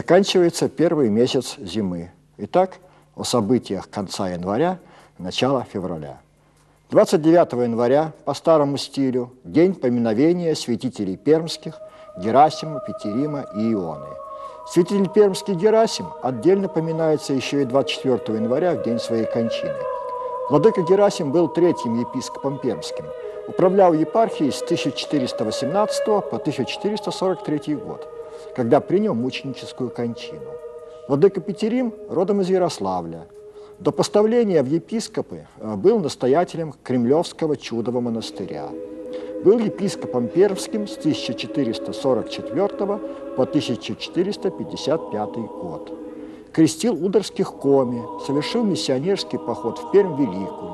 Заканчивается первый месяц зимы. Итак, о событиях конца января, начала февраля. 29 января по старому стилю день поминовения святителей пермских Герасима, Петерима и Ионы. Святитель пермский Герасим отдельно поминается еще и 24 января, в день своей кончины. Владыка Герасим был третьим епископом пермским. Управлял епархией с 1418 по 1443 год, когда принял мученическую кончину. Владыка Петерим родом из Ярославля. До поставления в епископы был настоятелем Кремлевского чудового монастыря. Был епископом пермским с 1444 по 1455 год. Крестил удорских коми, совершил миссионерский поход в Пермь Великую.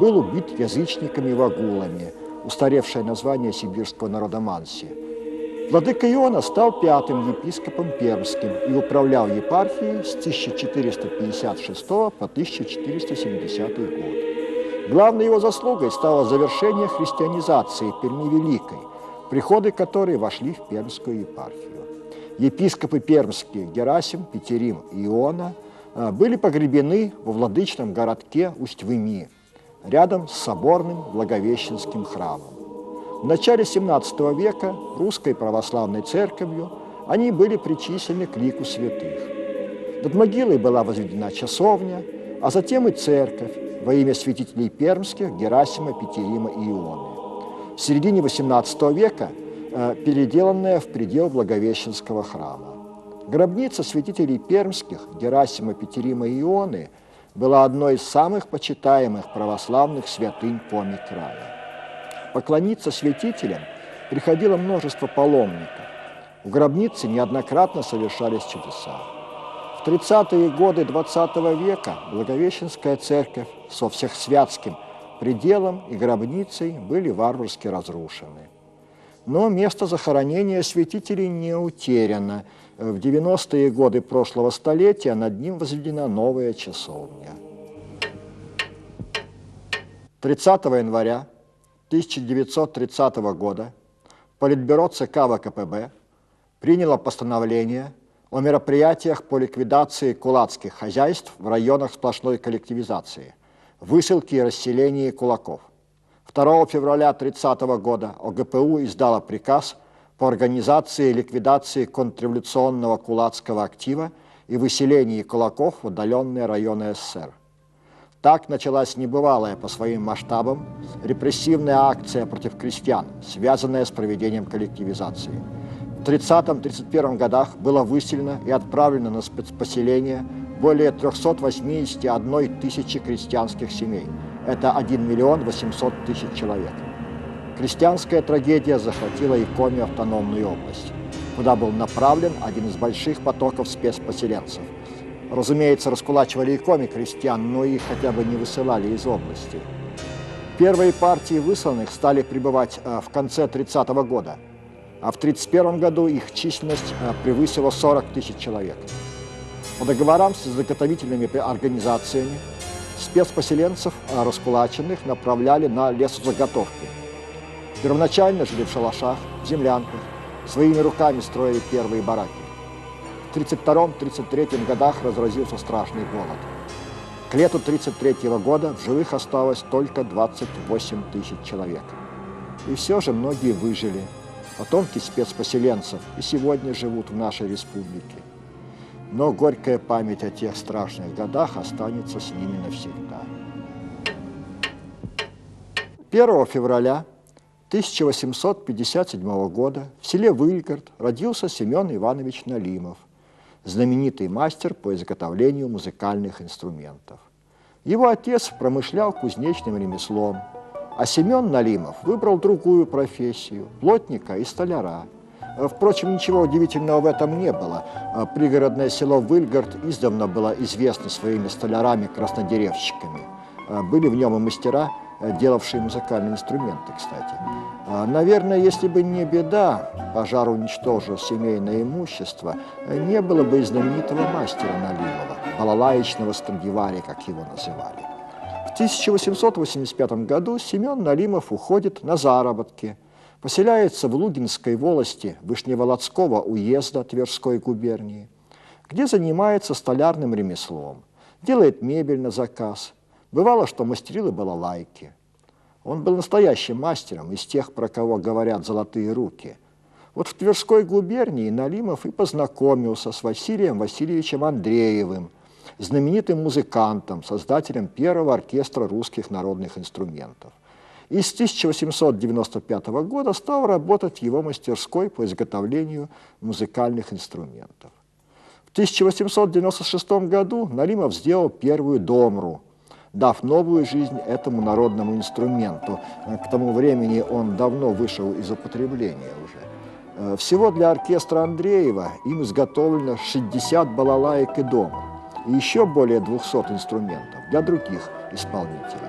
Был убит язычниками-вагулами, устаревшее название сибирского народа Манси. Владыка Иона стал пятым епископом пермским и управлял епархией с 1456 по 1470 год. Главной его заслугой стало завершение христианизации Перми Великой, приходы которой вошли в пермскую епархию. Епископы пермские Герасим, Петерим и Иона были погребены во владычном городке Усть-Выми, рядом с соборным Благовещенским храмом. В начале XVII века русской православной церковью они были причислены к лику святых. Над могилой была возведена часовня, а затем и церковь во имя святителей пермских Герасима, Петерима и Ионы. В середине XVIII века переделанная в предел Благовещенского храма. Гробница святителей пермских Герасима, Петерима и Ионы была одной из самых почитаемых православных святынь Коми края. Поклониться святителям приходило множество паломников. В гробнице неоднократно совершались чудеса. В 30-е годы XX века Благовещенская церковь со всехсвятским пределом и гробницей были варварски разрушены. Но место захоронения святителей не утеряно. В 90-е годы прошлого столетия над ним возведена новая часовня. 30 января 1930 года Политбюро ЦК ВКПБ приняло постановление о мероприятиях по ликвидации кулацких хозяйств в районах сплошной коллективизации, высылке и расселении кулаков. 2 февраля 1930 года ОГПУ издала приказ по организации и ликвидации контрреволюционного кулацкого актива и выселении кулаков в отдаленные районы СССР. Так началась небывалая по своим масштабам репрессивная акция против крестьян, связанная с проведением коллективизации. В 1930-1931 годах было выселено и отправлено на спецпоселение более 381 тысячи крестьянских семей. Это 1 миллион 800 тысяч человек. Крестьянская трагедия захватила и Коми автономную область, куда был направлен один из больших потоков спецпоселенцев. Разумеется, раскулачивали и Коми крестьян, но их хотя бы не высылали из области. Первые партии высланных стали прибывать в конце 30-го года, а в 1931 году их численность превысила 40 тысяч человек. По договорам с заготовительными организациями спецпоселенцев раскулаченных направляли на лесозаготовки. Первоначально жили в шалашах, в землянках, своими руками строили первые бараки. В 1932-1933 годах разразился страшный голод. К лету 1933 года в живых осталось только 28 тысяч человек. И все же многие выжили. Потомки спецпоселенцев и сегодня живут в нашей республике. Но горькая память о тех страшных годах останется с ними навсегда. 1 февраля 1857 года в селе Выльгард родился Семен Иванович Налимов, знаменитый мастер по изготовлению музыкальных инструментов. Его отец промышлял кузнечным ремеслом, а Семен Налимов выбрал другую профессию – плотника и столяра. Впрочем, ничего удивительного в этом не было. Пригородное село Выльгард издавна было известно своими столярами-краснодеревщиками. Были в нем и мастера, делавшие музыкальные инструменты, кстати. Наверное, если бы не беда, пожар уничтожил семейное имущество, не было бы и знаменитого мастера Налимова, балалаечного Страдивари, как его называли. В 1885 году Семен Налимов уходит на заработки, поселяется в Лугинской волости Вышневолодского уезда Тверской губернии. где занимается столярным ремеслом, делает мебель на заказ. Бывало, что мастерил и балалайки. Он был настоящим мастером, из тех, про кого говорят «золотые руки». Вот в Тверской губернии Налимов и познакомился с Василием Васильевичем Андреевым, знаменитым музыкантом, создателем первого оркестра русских народных инструментов. И с 1895 года стал работать в его мастерской по изготовлению музыкальных инструментов. В 1896 году Налимов сделал первую домру, дав новую жизнь этому народному инструменту. К тому времени он давно вышел из употребления уже. Всего для оркестра Андреева им изготовлено 60 балалаек и домр, и еще более 200 инструментов для других исполнителей.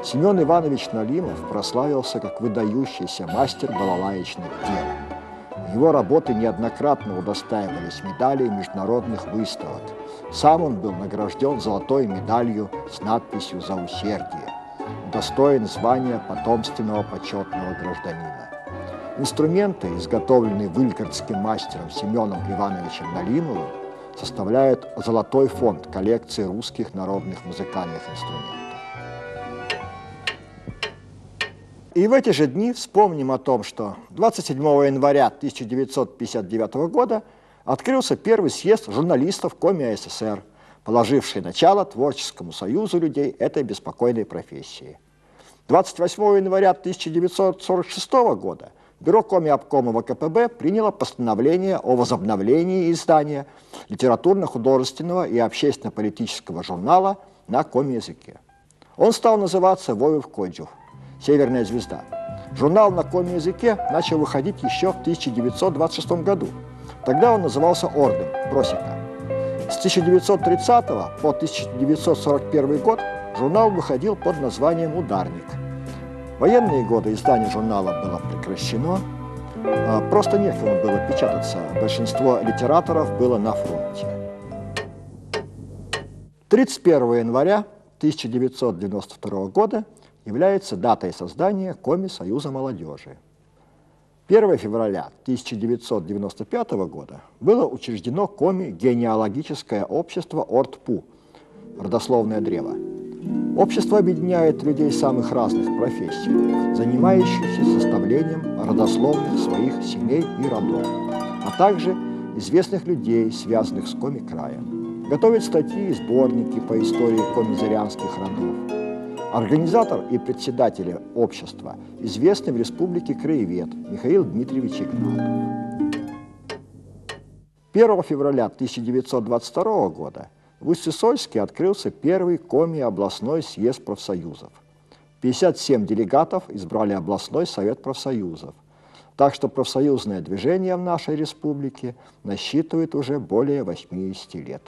Семен Иванович Налимов прославился как выдающийся мастер балалаечных дел. Его работы неоднократно удостаивались медалей международных выставок. Сам он был награжден золотой медалью с надписью «За усердие», удостоен звания потомственного почетного гражданина. Инструменты, изготовленные выльградским мастером Семеном Ивановичем Налимовым, составляют золотой фонд коллекции русских народных музыкальных инструментов. И в эти же дни вспомним о том, что 27 января 1959 года открылся первый съезд журналистов Коми АССР, положивший начало творческому союзу людей этой беспокойной профессии. 28 января 1946 года Бюро Коми обкома ВКПБ приняло постановление о возобновлении издания литературно-художественного и общественно-политического журнала на коми-языке. Он стал называться «Воев Коджух» – «Северная звезда». Журнал на коми-языке начал выходить еще в 1926 году. Тогда он назывался «Орден» – «Просека». С 1930 по 1941 год журнал выходил под названием «Ударник». В военные годы издание журнала было прекращено, просто некому было печататься, большинство литераторов было на фронте. 31 января 1992 года является датой создания Коми-союза молодежи. 1 февраля 1995 года было учреждено Коми-генеалогическое общество ОРТПУ, родословное древо. Общество объединяет людей самых разных профессий, занимающихся составлением родословных своих семей и родов, а также известных людей, связанных с Коми-краем. Готовит статьи и сборники по истории комизарианских родов. Организатор и председатель общества известный в республике краевед Михаил Дмитриевич Игнатов. 1 февраля 1922 года в Усть-Сысольске открылся первый Коми-областной съезд профсоюзов. 57 делегатов избрали областной совет профсоюзов. Так что профсоюзное движение в нашей республике насчитывает уже более 80 лет.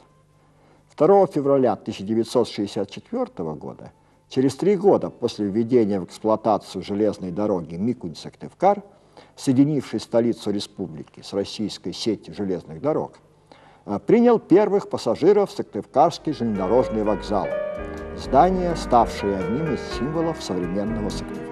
2 февраля 1964 года, через 3 года после введения в эксплуатацию железной дороги Микунь-Сыктывкар, соединившей столицу республики с российской сетью железных дорог, принял первых пассажиров Сыктывкарский железнодорожный вокзал, здание, ставшее одним из символов современного Сыктывкара.